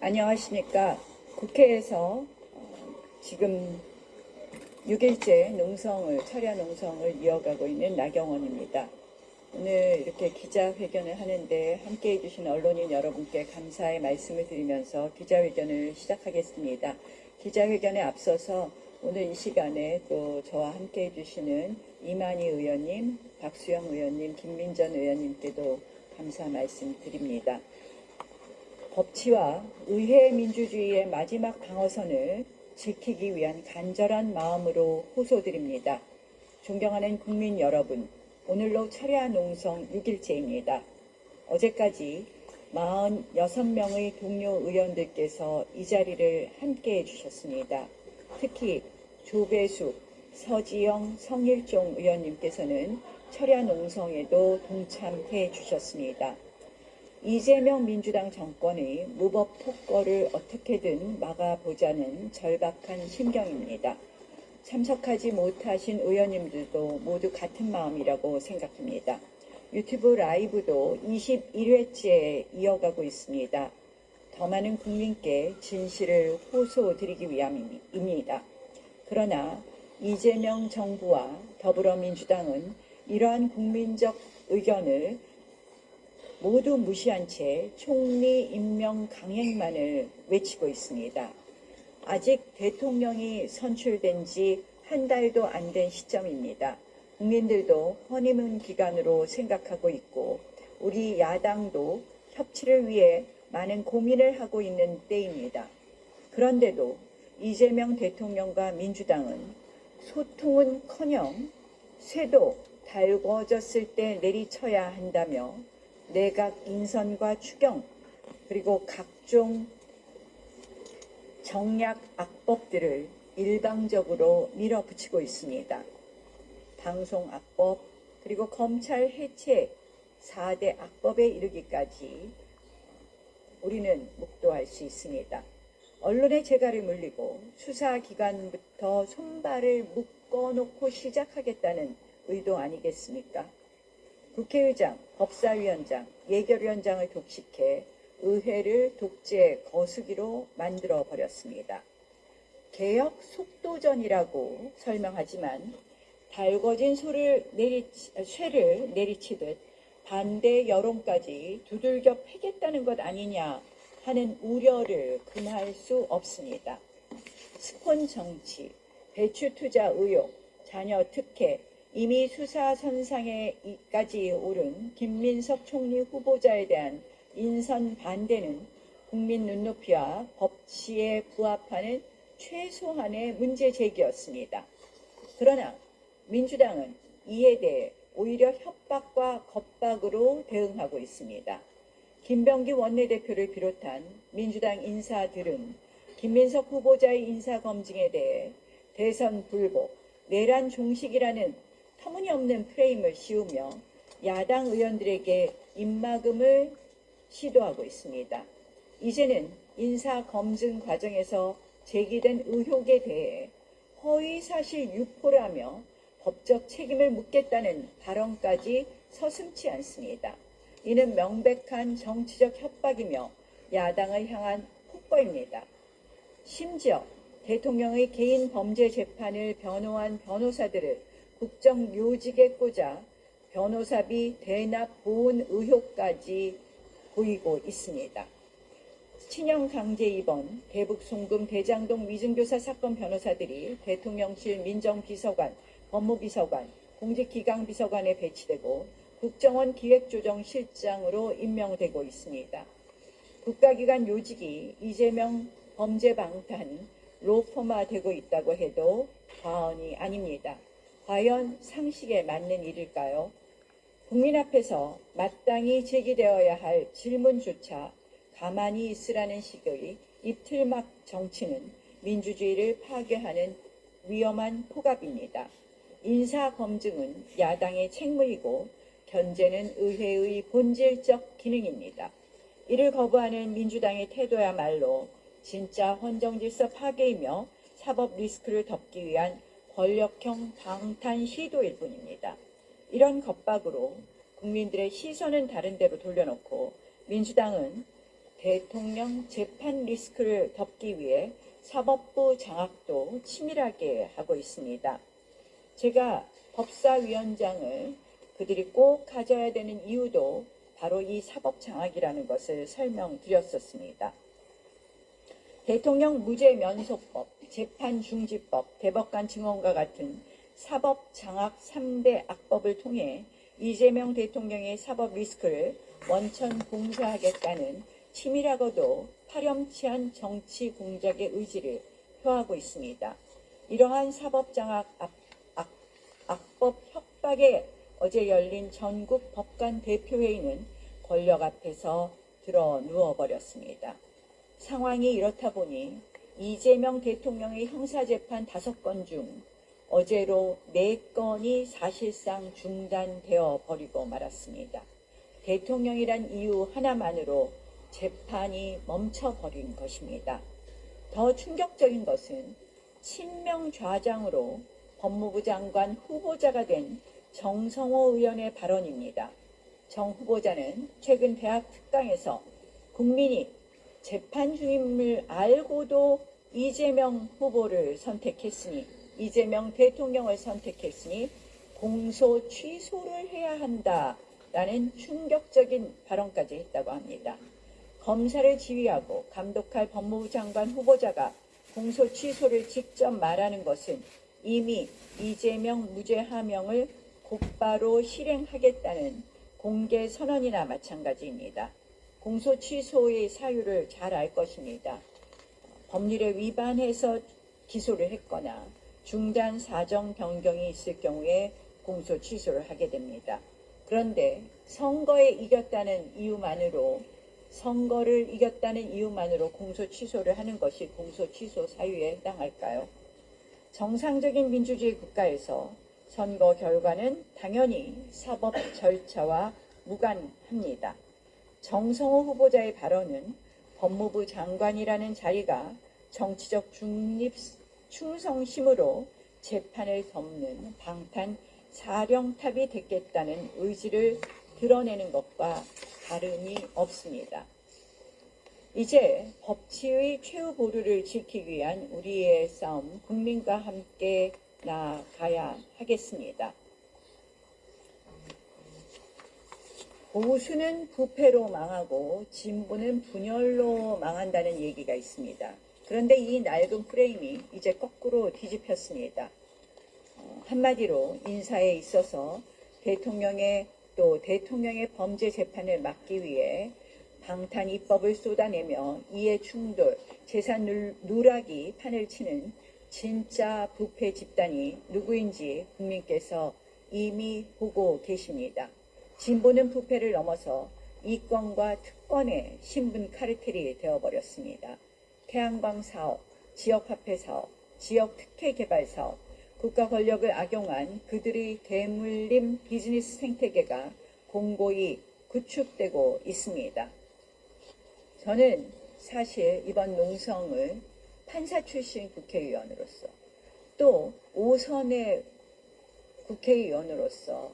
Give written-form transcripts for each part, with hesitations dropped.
안녕하십니까. 국회에서 지금 6일째 철야 농성을 이어가고 있는 나경원입니다. 오늘 이렇게 기자회견을 하는데 함께해 주신 언론인 여러분께 감사의 말씀을 드리면서 기자회견을 시작하겠습니다. 기자회견에 앞서서 오늘 이 시간에 또 저와 함께해 주시는 이만희 의원님, 박수영 의원님, 김민전 의원님께도 감사 말씀 드립니다. 법치와 의회 민주주의의 마지막 방어선을 지키기 위한 간절한 마음으로 호소드립니다. 존경하는 국민 여러분, 오늘로 철야 농성 6일째입니다. 어제까지 46명의 동료 의원들께서 이 자리를 함께해 주셨습니다. 특히 조배숙, 서지영, 성일종 의원님께서는 철야 농성에도 동참해 주셨습니다. 이재명 민주당 정권의 무법 폭거를 어떻게든 막아보자는 절박한 심경입니다. 참석하지 못하신 의원님들도 모두 같은 마음이라고 생각합니다. 유튜브 라이브도 21회째 이어가고 있습니다. 더 많은 국민께 진실을 호소드리기 위함입니다. 그러나 이재명 정부와 더불어민주당은 이러한 국민적 의견을 모두 무시한 채 총리 임명 강행만을 외치고 있습니다. 아직 대통령이 선출된 지 한 달도 안 된 시점입니다. 국민들도 허니문 기간으로 생각하고 있고 우리 야당도 협치를 위해 많은 고민을 하고 있는 때입니다. 그런데도 이재명 대통령과 민주당은 소통은커녕 쇠도 달궈졌을 때 내리쳐야 한다며 내각 인선과 추경 그리고 각종 정략 악법들을 일방적으로 밀어붙이고 있습니다. 방송 악법 그리고 검찰 해체 4대 악법에 이르기까지 우리는 묵도할 수 있습니다. 언론의 재갈을 물리고 수사기관부터 손발을 묶어놓고 시작하겠다는 의도 아니겠습니까? 국회의장, 법사위원장, 예결위원장을 독식해 의회를 독재 거수기로 만들어버렸습니다. 개혁 속도전이라고 설명하지만 달궈진 쇠를 내리치듯 반대 여론까지 두들겨 패겠다는 것 아니냐 하는 우려를 금할 수 없습니다. 스폰 정치, 배추 투자 의혹, 자녀 특혜, 이미 수사 선상에까지 오른 김민석 총리 후보자에 대한 인선 반대는 국민 눈높이와 법치에 부합하는 최소한의 문제 제기였습니다. 그러나 민주당은 이에 대해 오히려 협박과 겁박으로 대응하고 있습니다. 김병기 원내대표를 비롯한 민주당 인사들은 김민석 후보자의 인사검증에 대해 대선 불복, 내란 종식이라는 터무니없는 프레임을 씌우며 야당 의원들에게 입막음을 시도하고 있습니다. 이제는 인사검증 과정에서 제기된 의혹에 대해 허위사실 유포라며 법적 책임을 묻겠다는 발언까지 서슴지 않습니다. 이는 명백한 정치적 협박이며 야당을 향한 폭거입니다. 심지어 대통령의 개인 범죄 재판을 변호한 변호사들을 국정요직에 꽂아 변호사비 대납 보훈 의혹까지 보이고 있습니다. 친형 강제 입원, 대북 송금, 대장동 위증교사 사건 변호사들이 대통령실 민정비서관, 법무비서관, 공직기강비서관에 배치되고 국정원 기획조정실장으로 임명되고 있습니다. 국가기관 요직이 이재명 범죄 방탄 로펌화되고 있다고 해도 과언이 아닙니다. 과연 상식에 맞는 일일까요? 국민 앞에서 마땅히 제기되어야 할 질문조차 가만히 있으라는 식의 입틀막 정치는 민주주의를 파괴하는 위험한 포갑입니다. 인사검증은 야당의 책무이고 견제는 의회의 본질적 기능입니다. 이를 거부하는 민주당의 태도야말로 진짜 헌정질서 파괴이며 사법 리스크를 덮기 위한 권력형 방탄 시도일 뿐입니다. 이런 겁박으로 국민들의 시선은 다른 데로 돌려놓고 민주당은 대통령 재판 리스크를 덮기 위해 사법부 장악도 치밀하게 하고 있습니다. 제가 법사위원장을 그들이 꼭 가져야 되는 이유도 바로 이 사법 장악이라는 것을 설명드렸었습니다. 대통령 무죄면소법, 재판중지법, 대법관 증언과 같은 사법 장악 3대 악법을 통해 이재명 대통령의 사법 리스크를 원천 봉쇄하겠다는 치밀하고도 파렴치한 정치 공작의 의지를 표하고 있습니다. 이러한 사법 장악 악법 협박에 어제 열린 전국 법관 대표회의는 권력 앞에서 드러 누워버렸습니다. 상황이 이렇다 보니 이재명 대통령의 형사재판 5건 중 어제로 4건이 사실상 중단되어 버리고 말았습니다. 대통령이란 이유 하나만으로 재판이 멈춰버린 것입니다. 더 충격적인 것은 친명 좌장으로 법무부 장관 후보자가 된 정성호 의원의 발언입니다. 정 후보자는 최근 대학 특강에서 국민이 재판 중임을 알고도 이재명 후보를 선택했으니, 이재명 대통령을 선택했으니 공소 취소를 해야 한다라는 충격적인 발언까지 했다고 합니다. 검사를 지휘하고 감독할 법무부 장관 후보자가 공소 취소를 직접 말하는 것은 이미 이재명 무죄 하명을 곧바로 실행하겠다는 공개 선언이나 마찬가지입니다. 공소 취소의 사유를 잘 알 것입니다. 법률에 위반해서 기소를 했거나 중단 사정 변경이 있을 경우에 공소 취소를 하게 됩니다. 그런데 선거를 이겼다는 이유만으로 공소 취소를 하는 것이 공소 취소 사유에 해당할까요? 정상적인 민주주의 국가에서 선거 결과는 당연히 사법 절차와 무관합니다. 정성호 후보자의 발언은 법무부 장관이라는 자리가 정치적 충성심으로 재판을 덮는 방탄 사령탑이 됐겠다는 의지를 드러내는 것과 다름이 없습니다. 이제 법치의 최후 보루를 지키기 위한 우리의 싸움, 국민과 함께 나아가야 하겠습니다. 보수는 부패로 망하고 진보는 분열로 망한다는 얘기가 있습니다. 그런데 이 낡은 프레임이 이제 거꾸로 뒤집혔습니다. 한마디로 인사에 있어서 대통령의 범죄 재판을 막기 위해 방탄 입법을 쏟아내며 이해 충돌, 재산 누락이 판을 치는 진짜 부패 집단이 누구인지 국민께서 이미 보고 계십니다. 진보는 부패를 넘어서 이권과 특권의 신분 카르텔이 되어버렸습니다. 태양광 사업, 지역화폐 사업, 지역 특혜 개발 사업, 국가 권력을 악용한 그들의 대물림 비즈니스 생태계가 공고히 구축되고 있습니다. 저는 사실 이번 농성을 판사 출신 국회의원으로서 또 5선의 국회의원으로서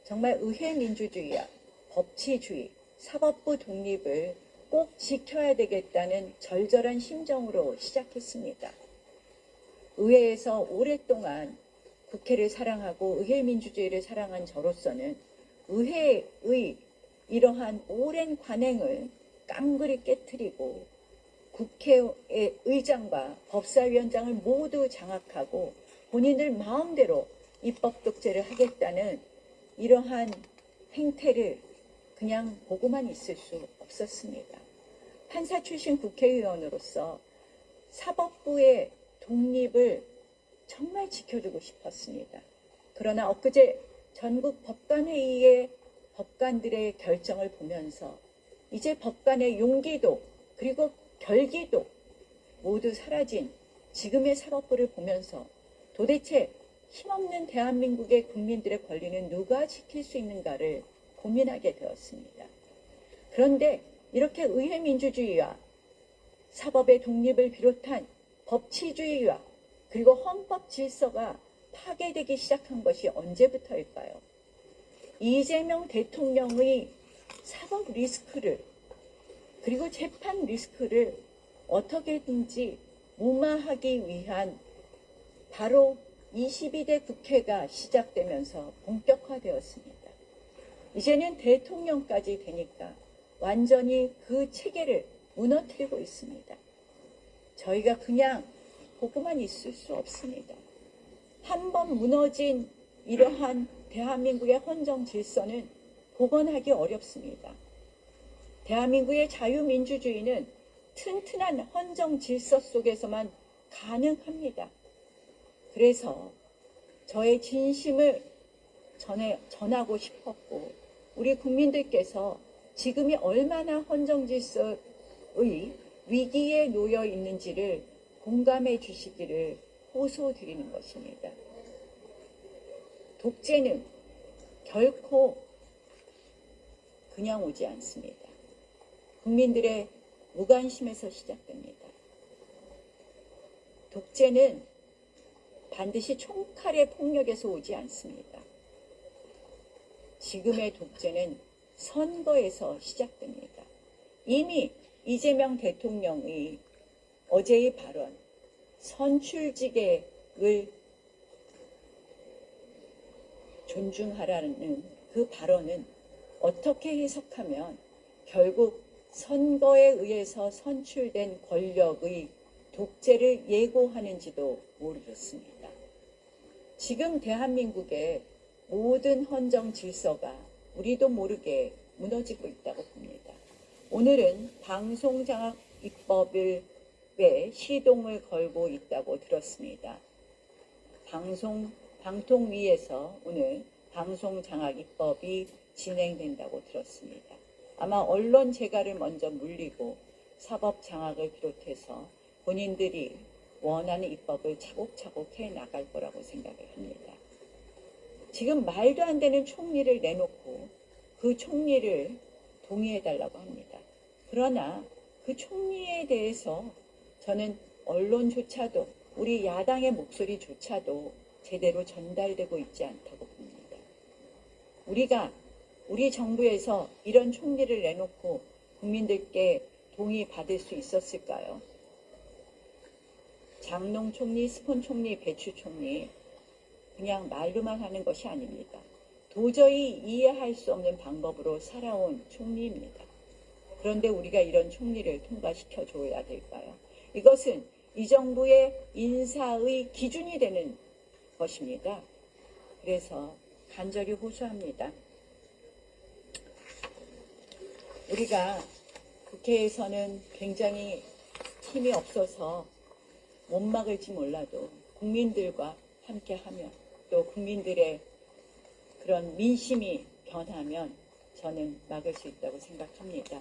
정말 의회 민주주의와 법치주의, 사법부 독립을 꼭 지켜야 되겠다는 절절한 심정으로 시작했습니다. 의회에서 오랫동안 국회를 사랑하고 의회 민주주의를 사랑한 저로서는 의회의 이러한 오랜 관행을 깡그리 깨트리고 국회의 의장과 법사위원장을 모두 장악하고 본인들 마음대로 입법 독재를 하겠다는 이러한 행태를 그냥 보고만 있을 수 없었습니다. 판사 출신 국회의원으로서 사법부의 독립을 정말 지켜주고 싶었습니다. 그러나 엊그제 전국 법관회의의 법관들의 결정을 보면서 이제 법관의 용기도 그리고 결기도 모두 사라진 지금의 사법부를 보면서 도대체 힘없는 대한민국의 국민들의 권리는 누가 지킬 수 있는가를 고민하게 되었습니다. 그런데 이렇게 의회 민주주의와 사법의 독립을 비롯한 법치주의와 그리고 헌법 질서가 파괴되기 시작한 것이 언제부터일까요? 이재명 대통령의 사법 리스크를 그리고 재판 리스크를 어떻게든지 무마하기 위한 바로 22대 국회가 시작되면서 본격화되었습니다. 이제는 대통령까지 되니까 완전히 그 체계를 무너뜨리고 있습니다. 저희가 그냥 보고만 있을 수 없습니다. 한 번 무너진 이러한 대한민국의 헌정 질서는 복원하기 어렵습니다. 대한민국의 자유민주주의는 튼튼한 헌정 질서 속에서만 가능합니다. 그래서 저의 진심을 전하고 싶었고, 우리 국민들께서 지금이 얼마나 헌정 질서의 위기에 놓여 있는지를 공감해 주시기를 호소드리는 것입니다. 독재는 결코 그냥 오지 않습니다. 국민들의 무관심에서 시작됩니다. 독재는 반드시 총칼의 폭력에서 오지 않습니다. 지금의 독재는 선거에서 시작됩니다. 이미 이재명 대통령의 어제의 발언, 선출직을 존중하라는 그 발언은 어떻게 해석하면 결국 선거에 의해서 선출된 권력의 독재를 예고하는지도 모르겠습니다. 지금 대한민국의 모든 헌정 질서가 우리도 모르게 무너지고 있다고 봅니다. 오늘은 방송장악 입법에 시동을 걸고 있다고 들었습니다. 방통위에서 오늘 방송장악 입법이 진행된다고 들었습니다. 아마 언론 재갈을 먼저 물리고 사법장악을 비롯해서 본인들이 원하는 입법을 차곡차곡 해나갈 거라고 생각을 합니다. 지금 말도 안 되는 총리를 내놓고 그 총리를 동의해달라고 합니다. 그러나 그 총리에 대해서 저는 언론조차도, 우리 야당의 목소리조차도 제대로 전달되고 있지 않다고 봅니다. 우리 정부에서 이런 총리를 내놓고 국민들께 동의받을 수 있었을까요? 장농 총리, 스폰 총리, 배추 총리, 그냥 말로만 하는 것이 아닙니다. 도저히 이해할 수 없는 방법으로 살아온 총리입니다. 그런데 우리가 이런 총리를 통과시켜 줘야 될까요? 이것은 이 정부의 인사의 기준이 되는 것입니다. 그래서 간절히 호소합니다. 우리가 국회에서는 굉장히 힘이 없어서 못 막을지 몰라도 국민들과 함께하면, 또 국민들의 그런 민심이 변하면 저는 막을 수 있다고 생각합니다.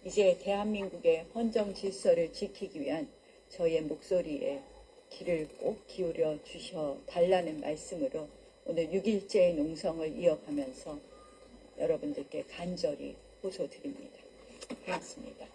이제 대한민국의 헌정 질서를 지키기 위한 저의 목소리에 귀를 꼭 기울여 주셔 달라는 말씀으로 오늘 6일째 농성을 이어가면서 여러분들께 간절히 호소드립니다. 고맙습니다.